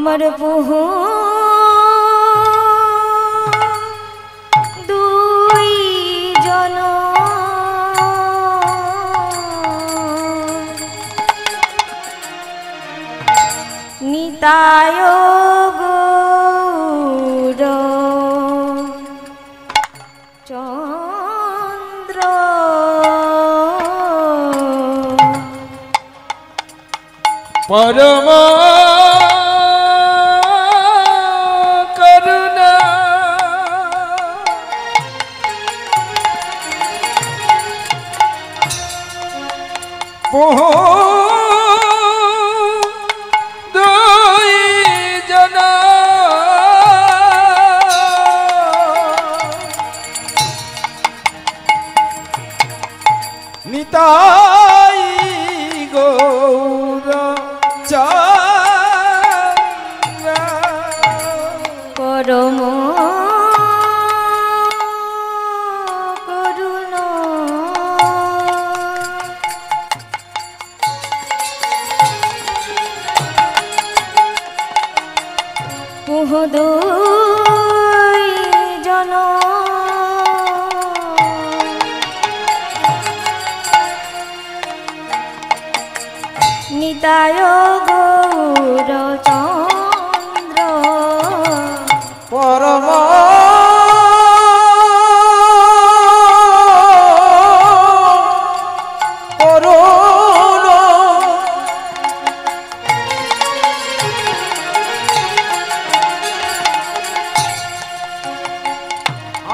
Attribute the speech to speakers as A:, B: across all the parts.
A: আমার বহু দুই জন নিতায় গৌর চন্দ্র
B: পরম করুণা বহু দুই জন নিতাই গৌর
A: পরম করুণ বহু দুই জন নিতায় গৌর চন্দ্র
B: পরম করুণ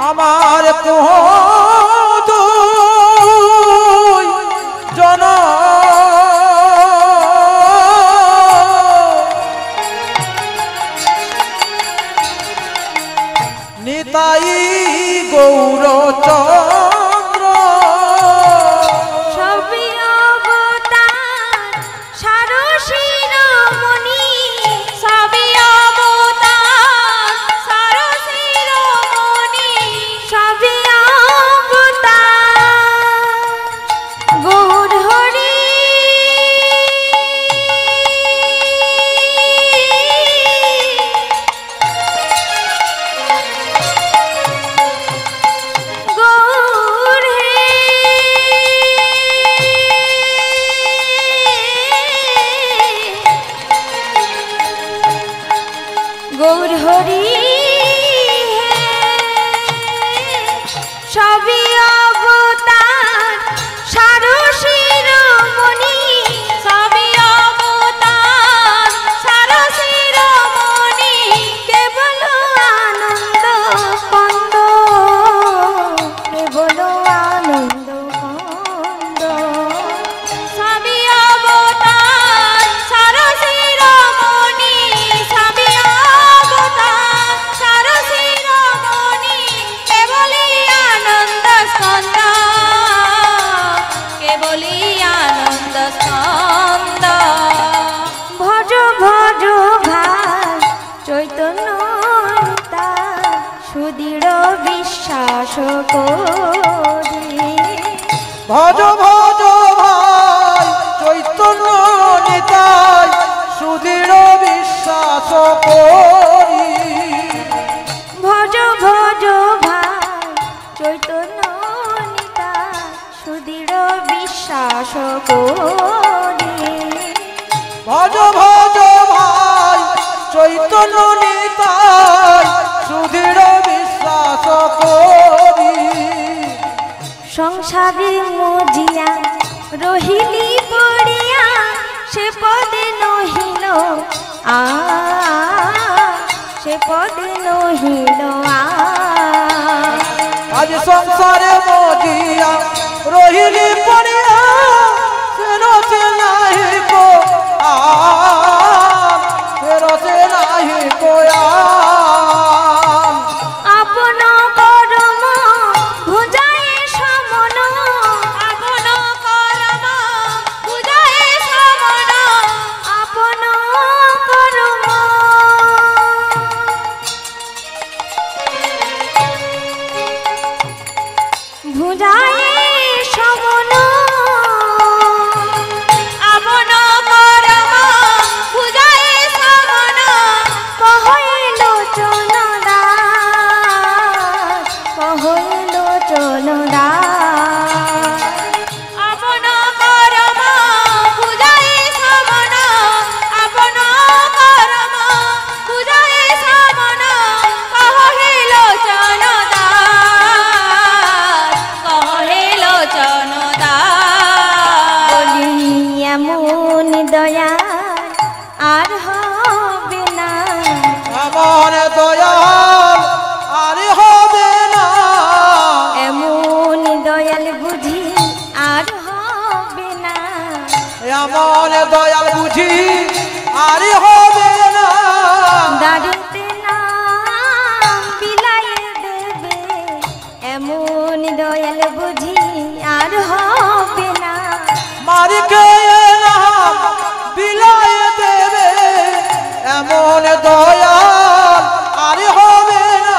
B: আমার দুই জন নিতাই গৌর চন্দ্র
A: সবই অবতার সারশিরোমণি সবই অবতার সারশিরোমণি সবই অবতার গৌর হরি গৌর হরি সবই অবতার সারশিরোমণি সবই অবতার সারশিরোমণি কেবল আনন্দ কন্দ কেবল আনন্দ কন্দ সবই অবতার সারশিরোমণি সবই অবতার সারশিরোমণি কেবলই আনন্দ স্কন্দ কেবলই আনন্দ স্কন্দ ভজ ভজ ভাই চৈতন্য নিতাই সুদৃঢ় বিশ্বাস করি
B: ভজ ভজ ভাই চৈতন্য নিতাই সুদৃঢ় বিশ্বাস করি
A: ভজ ভজ ভাই চৈতন্য নিতাই সুদৃঢ় বিশ্বাস করি
B: ভজ ভজ ভাই চৈতন্য নিতাই সুদৃঢ় বিশ্বাস করি
A: সংসারে মজিয়া রহিলি পড়িয়া সে পদে নহিল আ সে পদে নহিল
B: আজ সংসারে মজিয়া রহিলি পড়িয়া ফেরতে নাহি কো ফেরতে নাহি কোয়া
A: আপন করম ভুজায় সমন আপন করম ভুজায় সমন আপন করম ভুজায় সমন আপন করম ভুজায় সমন
B: এমন দয়াল বুঝি আর হবে না
A: দাড়িতে নাম বিলায়ে দেবে এমন দয়াল বুঝি আর হবে না
B: মারিকে নাম বিলায়ে দেবে এমন দয়াল আর হবে না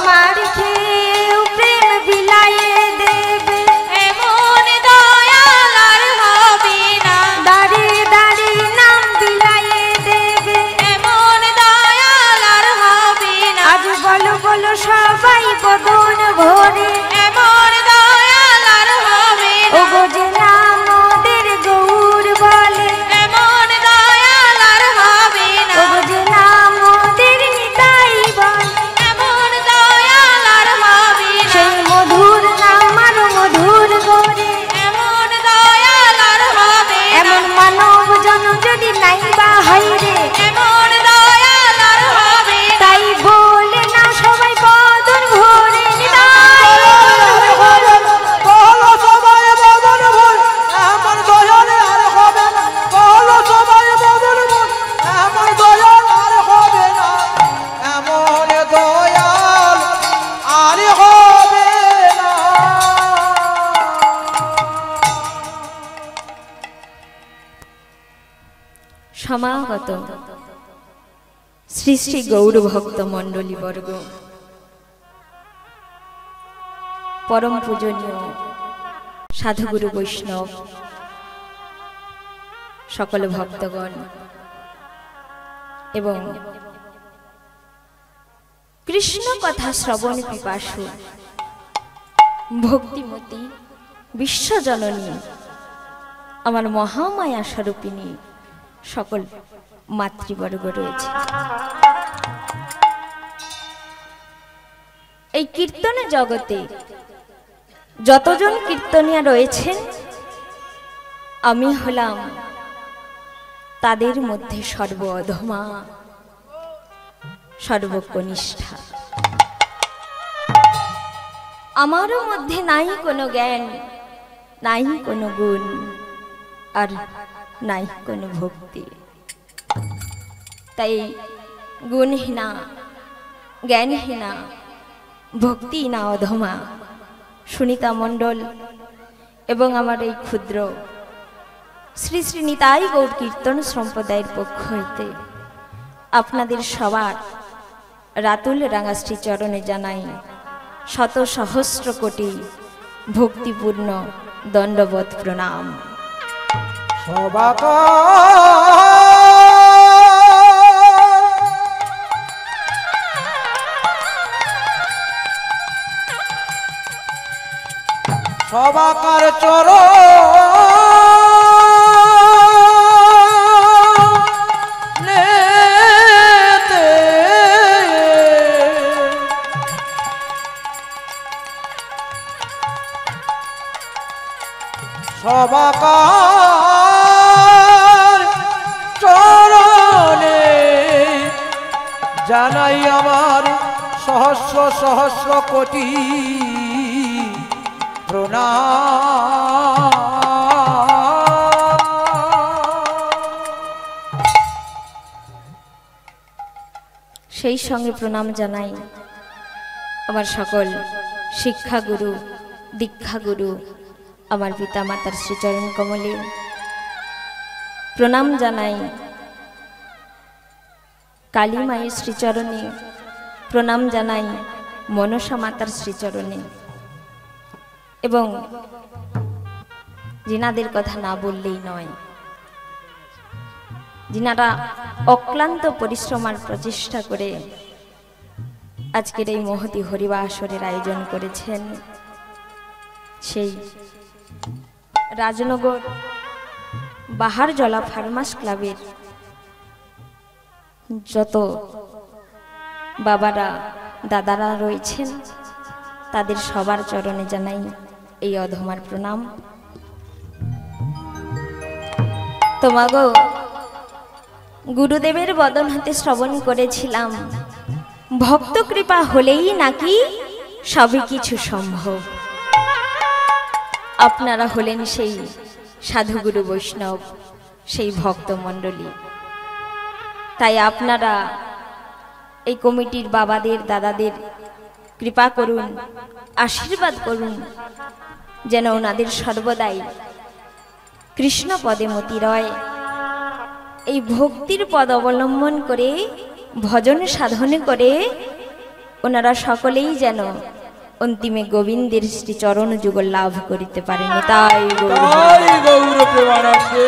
A: মার খেয়েও প্রেম বিলায়ে দেবে এমন দয়াল আর হবে না দাঁড়িয়ে দাঁড়িয়ে নাম বিলায়ে দেবে এমন দয়াল আর হবে না আজ বলো বলো সবাই বদন ভরে এমন দয়াল আর হবে না ও গোজে নাম ওদের গৌর বলে এমন দয়াল আর হবে না ও গোজে নাম ওদের নিতাই বলে এমন দয়াল আর হবে না সেই মধুর নাম আর মধুর গৌরে এমন দয়াল আর হবে না এমন মানব জন্ম যদি নাই বা হয় রে এমন দয়াল আর হবে না তাই বলে না সবাই বদন ভরে নিতাই
B: বলো সবাই বদন ভরে এমন দয়াল আর হবে না বলো সবাই বদন ভরে এমন দয়াল আর হবে না এমন দয়াল আর হবে না
A: সমাগত শ্রী শ্রী গৌর ভক্ত মণ্ডলী বর্গ পরম পূজনীয় সাধুগুরু বৈষ্ণব সকল ভক্তগণ এবং কৃষ্ণ কথা শ্রবণ পিপাসু ভক্তিমতী বিশ্বজননী আমার মহামায়া স্বরূপিণী সকল মাতৃবর্গ রয়েছে এই কীর্তন জগতে যতজন কীর্তনিয়া রয়েছেন আমি হলাম তাদের মধ্যে সর্ব অধমা সর্বকনিষ্ঠা আমারও মধ্যে নাই কোনো জ্ঞান নাই কোনো গুণ আর নাই কোনো ভক্তি তাই গুণহীনা জ্ঞানহীনা ভক্তিহীনা অধমা সুনিতা মণ্ডল এবং আমার এই ক্ষুদ্র শ্রী শ্রী নিতাই গৌর কীর্তন সম্প্রদায়ের পক্ষ হইতে আপনাদের সবার রাতুল রাঙা শ্রীচরণে জানাই শত সহস্র কোটি ভক্তিপূর্ণ দণ্ডবৎ প্রণাম।
B: সবাকার চর সবাকার চরণে জানাই আমার সহস্র সহস্র কোটি প্রণাম।
A: সেই সঙ্গে প্রণাম জানাই আমার সকল শিক্ষাগুরু দীক্ষাগুরু আমার পিতা মাতার শ্রীচরণ কমলে প্রণাম জানাই কালী মায়ের শ্রীচরণে প্রণাম জানাই মনসা মাতার শ্রীচরণে এবং যিনাদের কথা না বললেই নয়, যিনারা অক্লান্ত পরিশ্রম আর প্রচেষ্টা করে আজকের এই মহতি হরিবা আসরের আয়োজন করেছেন, সেই রাজনগর বাহার জলা ফার্মাস ক্লাবের যত বাবারা দাদারা রয়েছেন তাদের সবার চরণে জানাই এই অধমার প্রণাম। তোমাগো গুরুদেবের বদন হাতে শ্রবণ করেছিলাম, ভক্ত কৃপা হলেই নাকি সবই কিছু সম্ভব। আপনারা হলেন সেই সাধুগুরু বৈষ্ণব সেই ভক্তমণ্ডলী। তাই আপনারা এই কমিটির বাবাদের দাদাদের কৃপা করুন, আশীর্বাদ করুন, যেন ওনাদের সর্বদাই কৃষ্ণ পদে মতি রয়। এই ভক্তির পদ অবলম্বন করে ভজন সাধন করে ওনারা সকলেই যেন অন্তিমে গোবিন্দের শ্রীচরণ যুগল লাভ করিতে পারেন। তাই
C: গৌর প্রেমানন্দে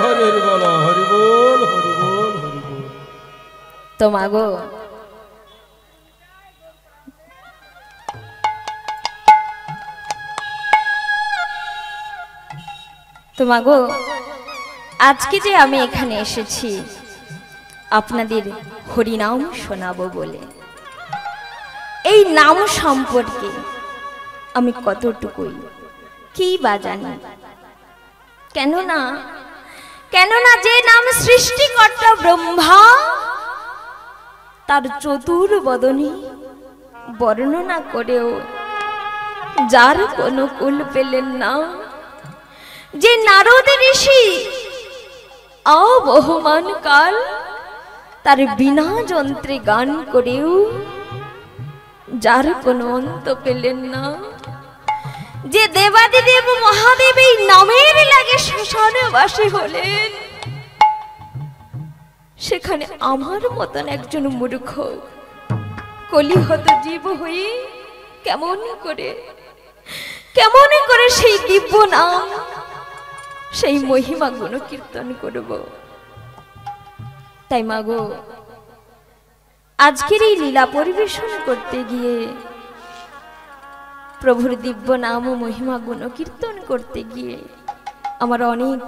C: হরি হরি বল, হরি বল, হরি বল, হরি বল।
A: তো মাগো, আজকে যে আমি এখানে এসেছি আপনাদের হরিনাম শোনাবো বলে। এই নাম সম্পর্কে আমি কতটুকুই কি বা জানি, কেননা যে নাম সৃষ্টিকর্তা ব্রহ্মা তার চতুর্বদনী বর্ণনা করেও যার কোনো কুল পেলেন না, যে নারদ ঋষি অবহমান কাল তার বিনা যন্ত্রে গান করেও যার কোনো অন্ত পেলেন না, যে দেবাদিদেব মহাদেব এই নামের লাগে শ্মশানবাসী হলেন, সেখানে আমার মতন একজন মূর্খ কলিহত জীব হয়ে কেমন করে সেই দিব্য নাম, সেই মহিমা গুণ কীর্তন করব। তাই মাগো, আজকের এই লীলা পরিবেশন করতে গিয়ে, প্রভুর দিব্য নাম ও মহিমা গুণ কীর্তন করতে গিয়ে আমার অনেক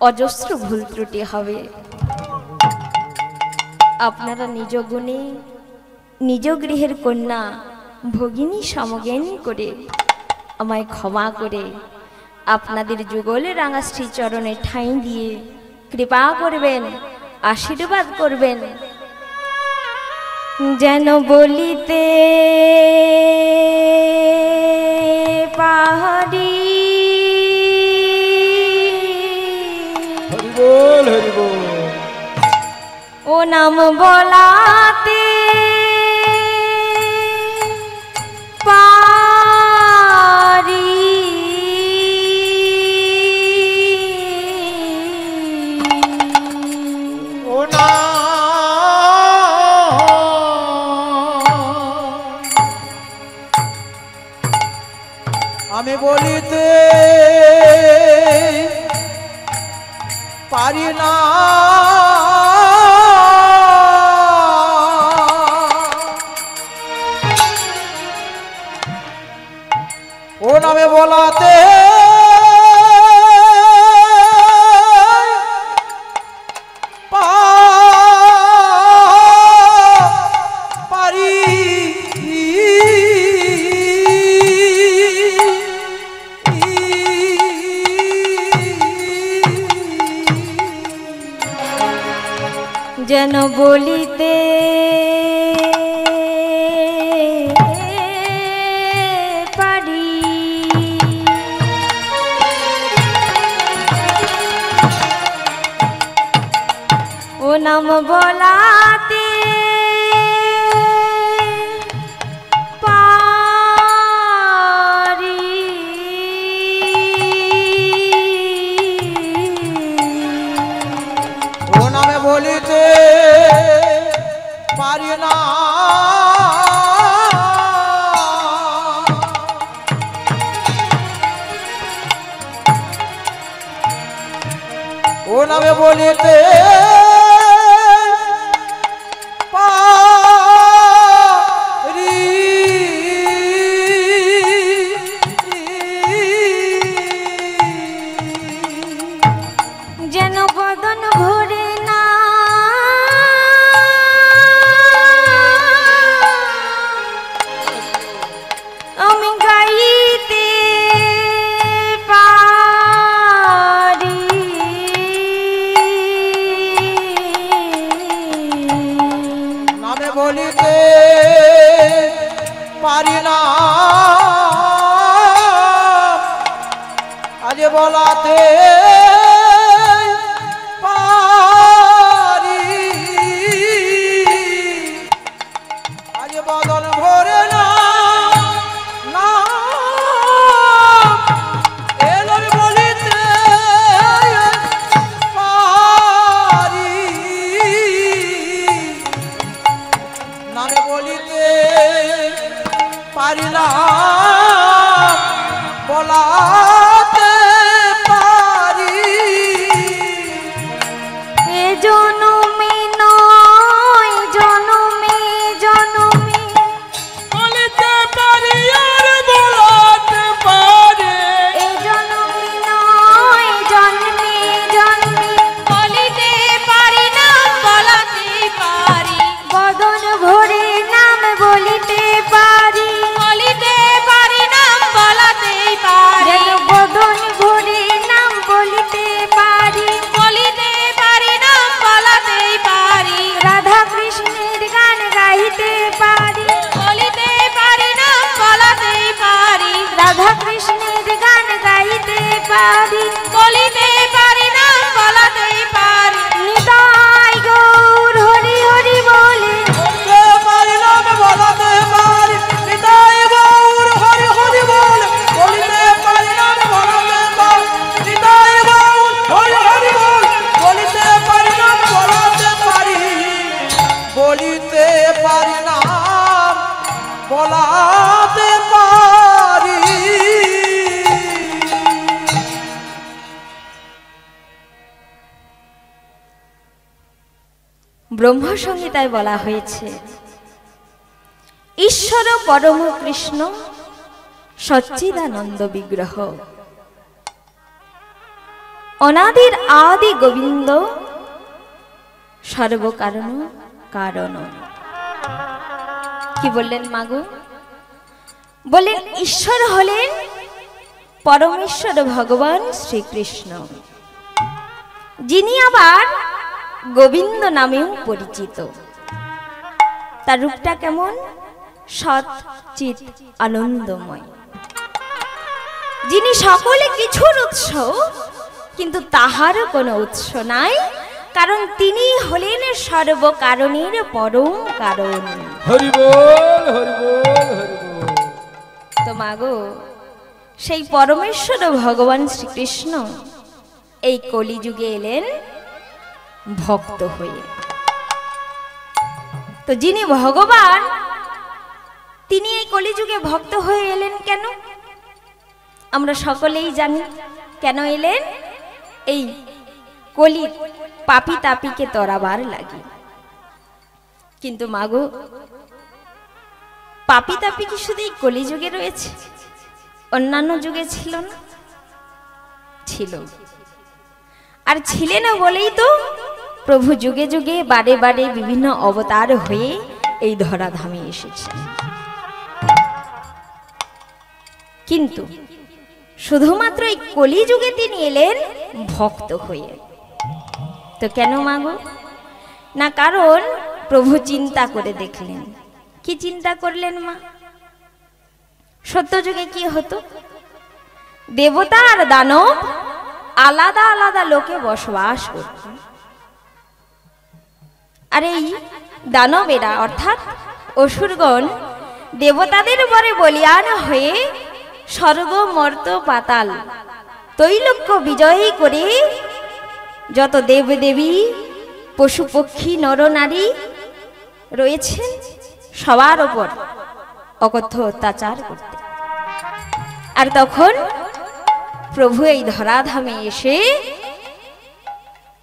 A: অজস্র ভুল ত্রুটি হবে। আপনারা নিজ গুণে নিজ গৃহের কন্যা ভগিনী সমজ্ঞান করে আমায় ক্ষমা করে আপনাদের যুগলে রাঙা শ্রীচরণে ঠাঁই দিয়ে কৃপা করবেন, আশীর্বাদ করবেন, যেন বলিতে পাহাড়ি
C: হরি বল, হরি বল।
A: ও নাম বলাতে পারি,
B: ও না আমি বলিতে পারি না, ও নামে বলাতে পারি,
A: যেন বলিতে পারি, ও নাম বলাতে পারি,
B: ও নামে বলিতে পারি না, ও নামে বলিতে পারি,
A: যেন বদন ভরে না আমি গাইতে পারি,
B: নামে বলিতে পারি না, আজ বলাতে বলাতে পারি।
A: এ জনমে নয় জনমে জনমে
C: বলিতে পারি আর বলাতে পারে।
A: এ জনমে নয় জন্মে জন্মে বলিতে পারি নাম বলাতে পারি। বদন ভরে নাম বলিতে পারি। বলিতে পারি নাম বলাতে পারি। বদন ভরে নাম বলিতে পারি। বলিতে পারি নাম বলাতে পারি। রাধা কৃষ্ণের গান গাইতে পারি। বলিতে পারি নাম বলাতে পারি। রাধা কৃষ্ণের গান গাইতে পারি। বলিতে পারি নাম বলাতে পারি। নিতাই গৌর হরি হরি বলে
B: বলতে পারি নাম বলাতে পারি। নিতাই গৌর হরি হরি বলে বলিতে পারি নাম বলাতে পারি। নিতাই গৌর হরি হরি বলে বলিতে পারি নাম বলাতে পারি। বলিতে পারি নাম বলাতে পারি।
A: ব্রহ্ম সংহিতায় বলা হয়েছে ঈশ্বর পরম কৃষ্ণ সচ্চিদানন্দ বিগ্রহ অনাদির আদি গোবিন্দ সর্বকারণ কারণ। কি বললেন মাগো? বললেন ঈশ্বর হলেন পরমেশ্বর ভগবান শ্রীকৃষ্ণ, যিনি আবার গোবিন্দ নামেও পরিচিত। তার রূপটা কেমন? সৎ চিত আনন্দময়, যিনি সকলে কিছুর উৎস কিন্তু তাহারও কোনো উৎস নাই, কারণ তিনি হলেন সর্বকারণের পরম কারণ।
C: হরি বল হরি বল হরি বল।
A: তো মাগো, সেই পরমেশ্বর ভগবান শ্রীকৃষ্ণ এই কলিযুগে এলেন ভক্ত হয়ে। তো যিনি ভগবান তিনি এই কলিযুগে ভক্ত হয়ে এলেন কেন? আমরা সকলেই জানি কেন এলেন। এই কলি পাপী তাপীকে তরাবার লাগে। কিন্তু মাগো, পাপী তাপী কি শুধু এই কলিযুগে রয়েছে? অন্যান্য যুগে ছিল না? ছিল। আর ছিলেন বলেই তো প্রভু যুগে যুগে বারে বারে বিভিন্ন অবতার হয়ে এই ধরাধামে এসেছেন। কিন্তু শুধুমাত্র এই কলিযুগে তিনি এলেন ভক্ত হয়ে। তো কেন মাগো? না, কারণ প্রভু চিন্তা করে দেখলেন। কি চিন্তা করলেন মা? সত্যযুগে কি হতো? দেবতা আর দানব আলাদা আলাদা লোকে বসবাস করত। আর এই দানবেরা অর্থাৎ অসুরগণ দেবতাদের উপরে বলিয়ান হয়ে স্বর্গ মর্ত পাতাল তৈলোক্য বিজয়ী করে যত দেবদেবী পশু পক্ষী নরনারী রয়েছেন সবার ওপর অকথ্য অত্যাচার করতে। আর তখন প্রভু এই ধরাধামে এসে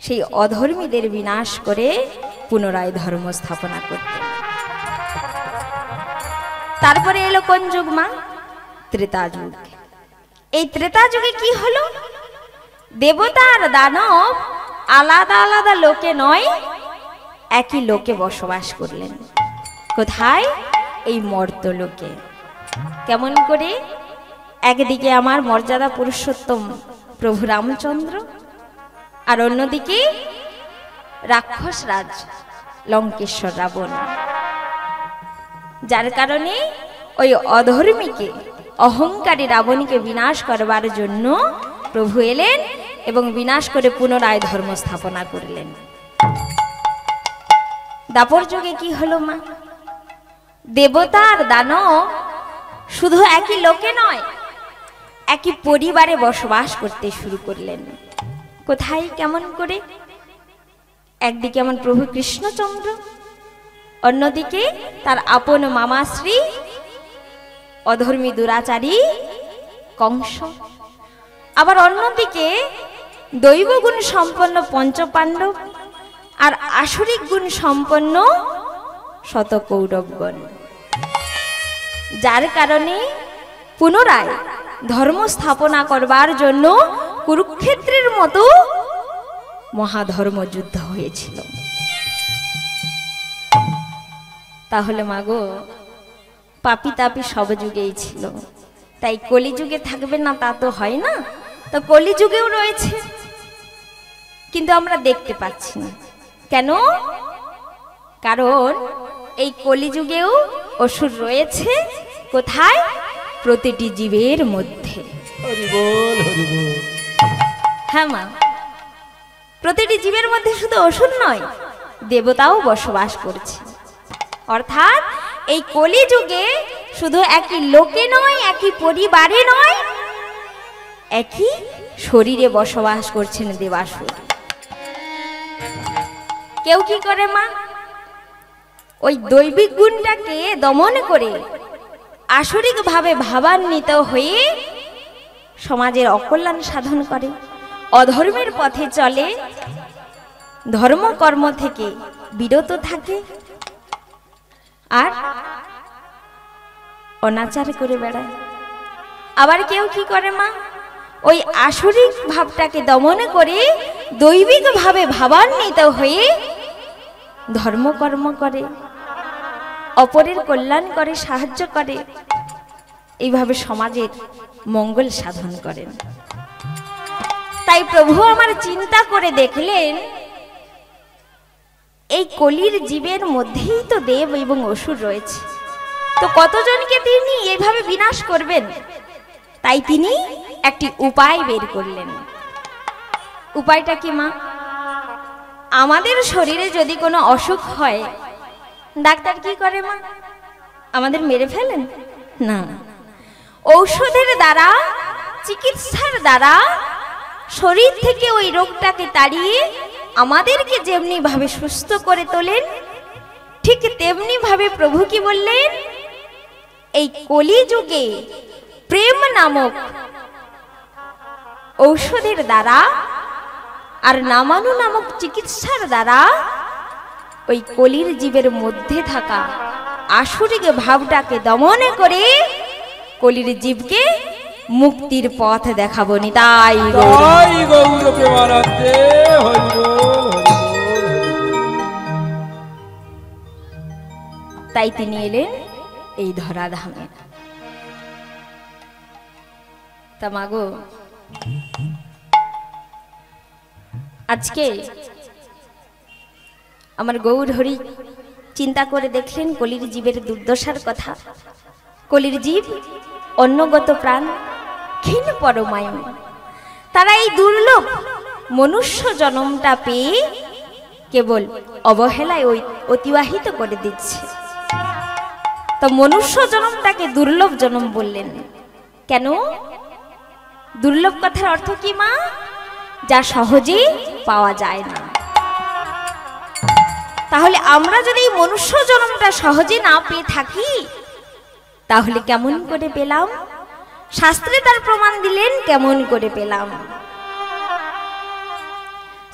A: সেই অধর্মীদের বিনাশ করে পুনরায় ধর্ম স্থাপনা করতেন। তারপরে এলো কোন যুগ মা? ত্রেতা যুগ। এই ত্রেতা যুগে কি হলো? দেবতা আর দানব আলাদা আলাদা লোকে নয়, একই লোকে বসবাস করলেন। কোথায়? এই মর্তলোকে। কেমন করে? একদিকে আমার মর্যাদা পুরুষোত্তম প্রভু রামচন্দ্র, আর অন্যদিকে রাক্ষস রাজ লঙ্কেশ্বর রাবণ। যার কারণে ওই অধর্মীকে অহংকারী রাবণীকে বিনাশ করবার জন্য প্রভু এলেন এবং বিনাশ করে পুনরায় ধর্ম স্থাপনা করলেন। দাপর যুগে কি হলো মা? দেবতা আর দানব শুধু একই লোকে নয়, একই পরিবারে বসবাস করতে শুরু করলেন। কোথায়? কেমন করে? একদিকে আমার প্রভু কৃষ্ণচন্দ্র, অন্যদিকে তার আপন মামাশ্রী অধর্মী দুরাচারী কংস, আবার অন্যদিকে দৈব গুণ সম্পন্ন পঞ্চপাণ্ডব আর আসরিক গুণ সম্পন্ন শত কৌরবগণ, যার কারণে পুনরায় ধর্ম স্থাপনা করবার জন্য কুরুক্ষেত্রের মতো মহাধর্মযুদ্ধ হয়েছিল। তাহলে মাগো, পাপি তাপি সব যুগেই ছিল, তাই কলিযুগে থাকবে না তা তো হয় না, তো কলিযুগেও রয়েছে, কিন্তু আমরা দেখতে পাচ্ছি না কেন? কারণ এই কলিযুগেও অসুর রয়েছে। কোথায়? প্রতিটি জীবের মধ্যে।
C: হরি বল, হরি বল।
A: হ্যাঁ মা, প্রতিটি জীবের মধ্যে শুধু অসুর নয়, দেবতাও বসবাস করছে। অর্থাৎ এই কলিযুগে শুধু একই লোকে নয়, একই পরিবারে নয়, একই শরীরে বসবাস করছেন দেবাসুর। কেউ কি করে মা? ওই দৈবিক গুণটাকে দমন করে আসরিক ভাবে ভাবান্বিত হয়ে সমাজের অকল্যাণ সাধন করে, অধর্মের পথে চলে, ধর্মকর্ম থেকে বিরত থাকে, আর অনাচার করে বেড়ায়। আবার কেউ কি করে মা? ওই আসরিক ভাবটাকে দমন করে দৈবিক ভাবে ভাবান্বিত হয়ে ধর্মকর্ম করে, অপরের কল্যাণ করে, সাহায্য করে, এইভাবে সমাজের মঙ্গল সাধন করেন। তাই প্রভু আমার চিন্তা করে দেখলেন, এই কলির জীবের মধ্যেই তো দেব এবং অসুর রয়েছে, তো কতজনকে তিনি এইভাবে বিনাশ করবেন? তাই তিনি একটি উপায় বের করলেন। উপায়টা কি মা? আমাদের শরীরে যদি কোনো অসুখ হয়, ডাক্তার কি করে মা? আমাদের মেরে ফেলেন না, ঔষধের দ্বারা, চিকিৎসার দ্বারা শরীর থেকে ওই রোগটাকে তাড়িয়ে আমাদেরকে যেমনি ভাবে সুস্থ করে তোলেন, ঠিক তেমনি ভাবে প্রভু কি বললেন? এই কলিযুগে প্রেম নামক ঔষধের দ্বারা আর নামানু নামক চিকিৎসার দ্বারা ওই কলির জীবের মধ্যে থাকা আসরিক ভাবটাকে দমন করে কলির জীবকে মুক্তির পথ দেখাবো। নিতাই
C: গৌর প্রেমানন্দে, হরি বল, হরি বল।
A: তাই তিনি এলেন এই ধরাধামে। তা মাগো, আজকে আমার গৌর হরি চিন্তা করে দেখলেন কলির জীবের দুর্দশার কথা। কলির জীব অন্নগত প্রাণ, ক্ষীণ পরমায়ু, তারা এই দুর্লভ মনুষ্য জন্মটা পেয়ে কেবল অবহেলায় অতিবাহিত করে দিচ্ছে। তো মনুষ্য জন্মটাকে দুর্লভ জন্ম বললেন কেন? দুর্লভ কথার অর্থ কি মা? যা সহজে পাওয়া যায় না। তাহলে আমরা যদি মনুষ্য জন্মটা সহজে না পেয়ে থাকি, তাহলে কেমন করে পেলাম? শাস্ত্রে তার প্রমাণ দিলেন কেমন করে পেলাম।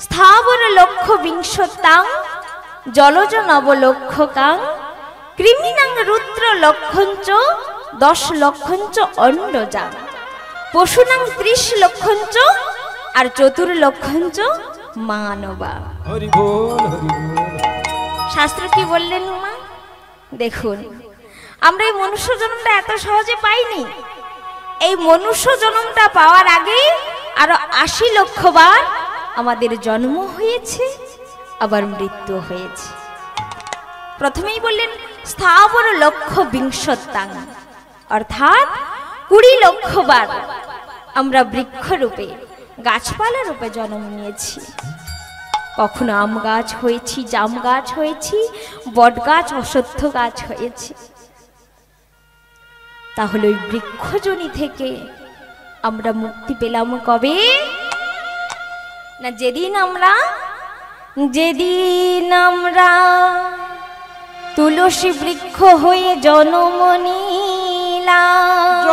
A: স্থাবর লক্ষ্য বিংশতাং জলজ নবলক্ষকাং কৃমিনাং রুদ্র লক্ষঞ্চ 10 লক্ষঞ্চ অন্ডজাং পশুনাং 30 লক্ষঞ্চ আর 4 লক্ষঞ্চ মানবা।
C: হরি বল, হরি বল।
A: শাস্ত্র কি বললেন মা? দেখুন, আমরা এই মনুষ্য জন্মটা এত সহজে পাইনি। এই মনুষ্য জন্মটা পাওয়ার আগে আরো 80 লক্ষ বার আমাদের জন্ম হয়েছে, আবার মৃত্যু হয়েছে। প্রথমেই বললেন স্থাবর লক্ষ্য বিংশতাং, অর্থাৎ 20 লক্ষ বার আমরা বৃক্ষ রূপে, গাছপালা রূপে জন্ম নিয়েছি। কখনো আম গাছ হয়েছি, জাম গাছ হয়েছি, বট গাছ, অশ্বত্থ গাছ হয়েছে। তাহলে ওই বৃক্ষজনি থেকে আমরা মুক্তি পেলাম কবে? না যেদিন আমরা তুলসী বৃক্ষ হয়ে জন্ম নিলাম।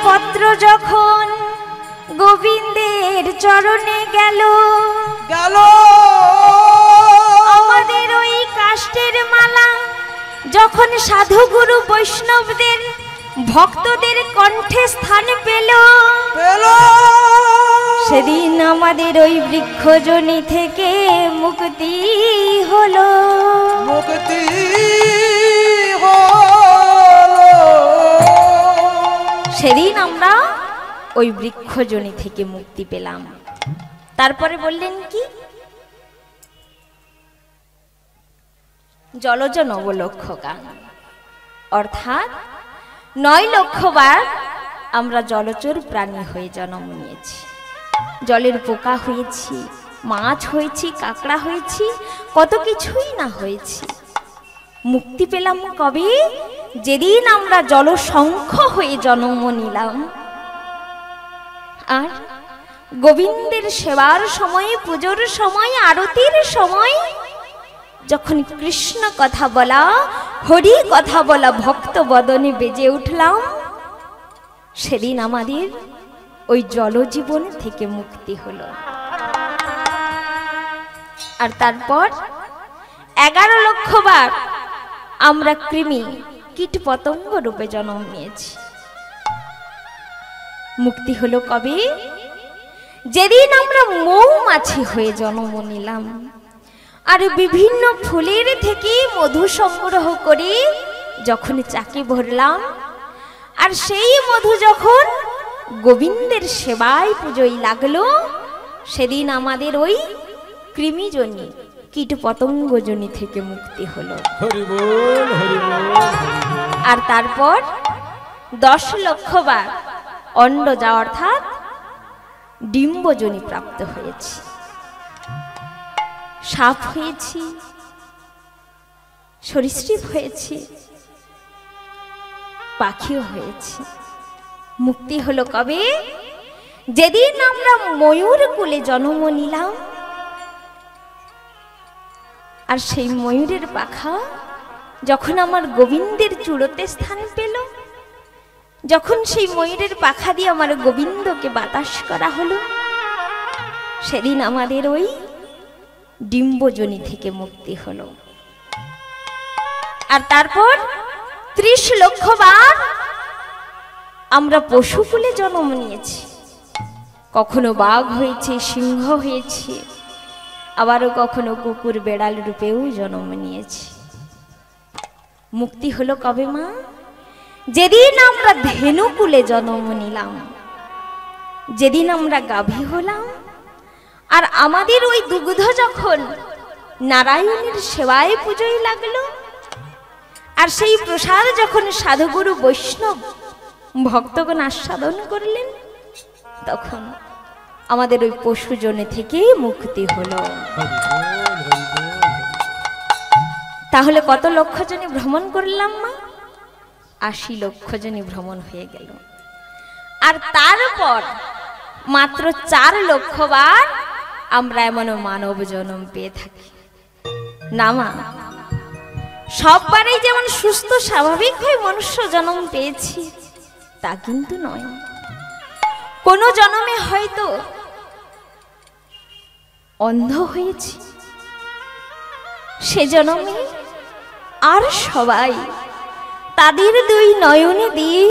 A: পত্র যখন গোবিন্দের চরণে গেল,
B: গেল
A: আমাদের ওই কাষ্টের মালা যখন সাধু গুরু বৈষ্ণবদের ভক্তদের কণ্ঠে স্থান পেল,
B: পেল
A: সেদিন আমাদের ওই বৃক্ষজনি থেকে মুক্তি হলো।
B: মুক্তি হলো।
A: সেদিন আমরা ওই বৃক্ষজনি থেকে মুক্তি পেলাম। তারপরে বললেন কি, জলজ নবলক্ষ গান, অর্থাৎ 9 লক্ষ বার আমরা জলচর প্রাণী হয়ে জন্ম নিয়েছি, জলের পোকা হয়েছি, মাছ হয়েছি, কাঁকড়া হয়েছি, কত কিছুই না হয়েছি। মুক্তি পেলাম কবে? যেদিন আমরা জলশঙ্খ হয়ে জন্ম নিলাম। আর গোবিন্দের সেবার সময়, পুজোর সময়, আরতির সময় যখন কৃষ্ণ কথা বলা, হরি কথা বলা ভক্ত বদনে বেজে উঠলাম, সেদিন আমাদের ওই জলজীবন থেকে মুক্তি হলো। আর তারপর 11 লক্ষ বার আমরা কৃমি, কীট পতঙ্গ রূপে জন্ম নিয়েছি। মুক্তি হলো কবে? যেদিন আমরা মৌমাছি হয়ে জন্ম নিলাম, আর বিভিন্ন ফুলের থেকে মধু সংগ্রহ করে যখন চাকি ভরলাম, আর সেই মধু যখন গোবিন্দের সেবায় পুজোয় লাগলো, সেদিন আমাদের ওই কৃমিজনী, কীট পতঙ্গজনী থেকে মুক্তি হলো।
C: হরি বল, হরি বল, হরি বল।
A: আর তারপর 10 লক্ষ বার অন্ডজা অর্থাৎ ডিম্বজনী প্রাপ্ত হয়েছি, সাপ হয়েছি, সরীসৃপ হয়েছি, পাখিও হয়েছি। মুক্তি হলো কবে? যেদিন আমরা ময়ূর কুলে জন্ম নিলাম, আর সেই ময়ূরের পাখা যখন আমার গোবিন্দের চূড়োতে স্থান পেল, যখন সেই ময়ূরের পাখা দিয়ে আমার গোবিন্দকে বাতাস করা হলো, সেদিন আমাদের ওই ডিম্বজনী থেকে মুক্তি হলো। আর তারপর 30 লক্ষ বার আমরা পশুকুলে জন্ম নিয়েছি, কখনো বাঘ হয়েছে, সিংহ হয়েছে, আবারও কখনো কুকুর বেড়াল রূপেও জন্ম নিয়েছি। মুক্তি হলো কবে মা? যেদিন আমরা ধেনুকুলে জন্ম নিলাম, যেদিন আমরা গাভী হলাম, আর আমাদের ওই দুগ্ধ যখন নারায়ণের সেবায় পুজোয় লাগলো, আর সেই প্রসাদ যখন সাধুগুরু বৈষ্ণব ভক্তগণ আস্বাদন করলেন, তখন আমাদের ওই পশুজনে থেকে মুক্তি হলো। তাহলে কত লক্ষ জনে ভ্রমণ করলাম মা? 80 লক্ষ জনে ভ্রমণ হয়ে গেল। আর তারপর মাত্র 4 লক্ষ বার আমরা এমন মানব জন্ম পেয়ে থাকি না মা? সববারেই যেমন সুস্থ স্বাভাবিক হয়ে মনুষ্য জন্ম পেয়েছি তা কিন্তু নয়। কোন জন্মে হয়তো অন্ধ হয়েছি, সে জন্মে আর সবাই তাদের 2 নয়নে দিয়ে